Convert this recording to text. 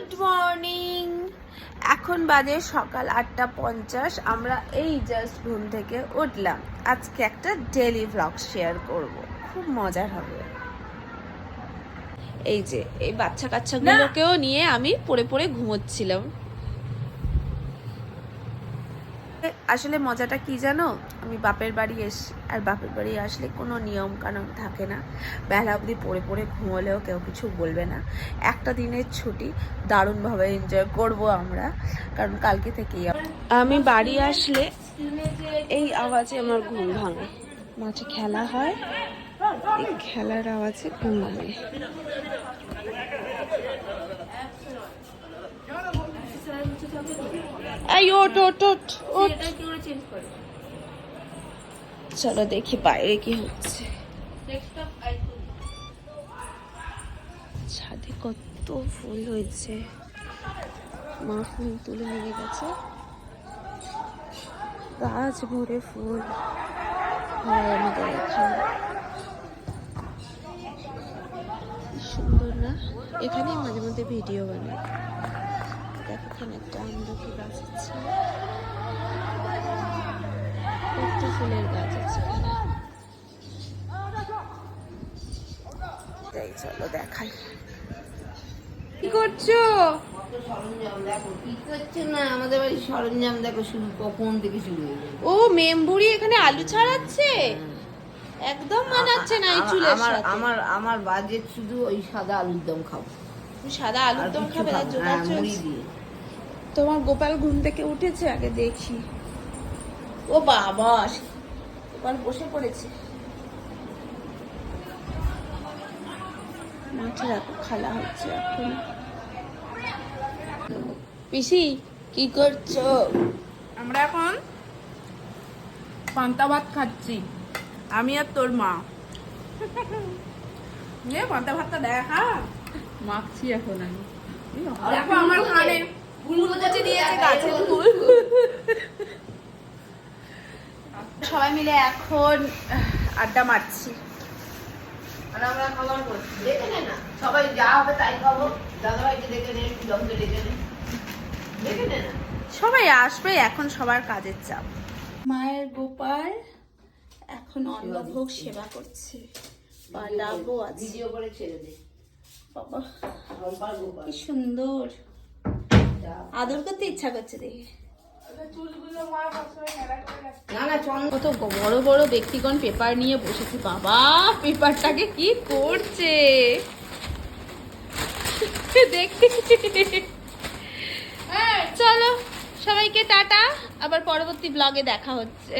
Good morning. এখন বাজে সকাল 8:50। আমরা এই জাস্ট ঘুম থেকে উঠলাম। আজকে একটা ডেইলি ভ্লগ শেয়ার করব, খুব মজার হবে। এই যে এই বাচ্চা কাচ্চাগুলোকেও নিয়ে আমি পড়ে পড়ে ঘুমোচ্ছিলাম। আসলে মজাটা কি জানো, আমি বাপের বাড়ি এসি, আর বাপের বাড়ি আসলে কোনো নিয়ম কানুন থাকে না। বেলা অবধি পড়ে পড়ে ঘুমোলেও কেউ কিছু বলবে না। একটা দিনের ছুটি, দারুণভাবে এনজয় করব আমরা, কারণ কালকে থেকেই আমি বাড়ি আসলে এই আওয়াজে আমার ঘুম ভাঙে। মাঠে খেলা হয়, এই খেলার আওয়াজে ঘুম ভাঙে। চলো দেখি বাইরে কি হচ্ছে। ছাদে কত ফুল হয়েছে, মা ফুল তুলে নিয়ে গেছে। গাছ ভরে ফুল হয় আমাদের এখানে, সুন্দর না? এখানেই মাঝে মধ্যে ভিডিও বানাই। দেখো এখানে একটা আমলকি গাছ আছে, কত ফুলের গাছ আছে এখানে। তাই চলো দেখাই। কি করছো? আমাদের বাড়ির সরঞ্জাম দেখো, শুরু কখন থেকে শুরু হয়ে যায়। ও মেমবুড়ি এখানে আলু ছাড়াচ্ছে, একদম মানাচ্ছে না এই চুলের সাথে। আমার বাজেট শুধু ওই সাদা আলুর দম খাবো। সাদা আলুর দম খাবে? মুড়ি দিয়ে। তোমার গোপাল ঘুম থেকে উঠেছে? আগে দেখি। ও বাবা, গোপাল বসে পড়েছে। মাঠে রাখো, খেলা হচ্ছে এখন। পিসি কি করছো? আমরা এখন পান্তা ভাত খাচ্ছি, আমি আর তোর মা। পান্তা ভাতটা দেখা মাখছি এখন আমি। দেখো আমার কানে ফুল গুছে দিয়েছে, গাছের ফুল। সবাই মিলে এখন আড্ডা মারছি। আর আমরা খাবার করছি, দেখে নে না, সবাই যা হবে তাই খাবো। দাদাভাইকে দেখে নে, দমকে ডেকে নে, দেখে নে না। সবাই আসবে, এখন সবার কাজের চাপ। মায়ের গোপাল এখন অন্নভোগ সেবা করছে, পালাবো আজ। ভিডিও করে ছেড়ে দে বাবা গোপাল গোপাল। কি সুন্দর, আদর করতে ইচ্ছা করছে দেখে। না না চল, কত বড় বড় ব্যক্তিগণ পেপার নিয়ে বসেছে। বাবা পেপারটাকে কি করছে দেখি। চলো সবাইকে টাটা, আবার পরবর্তী ব্লগে দেখা হচ্ছে।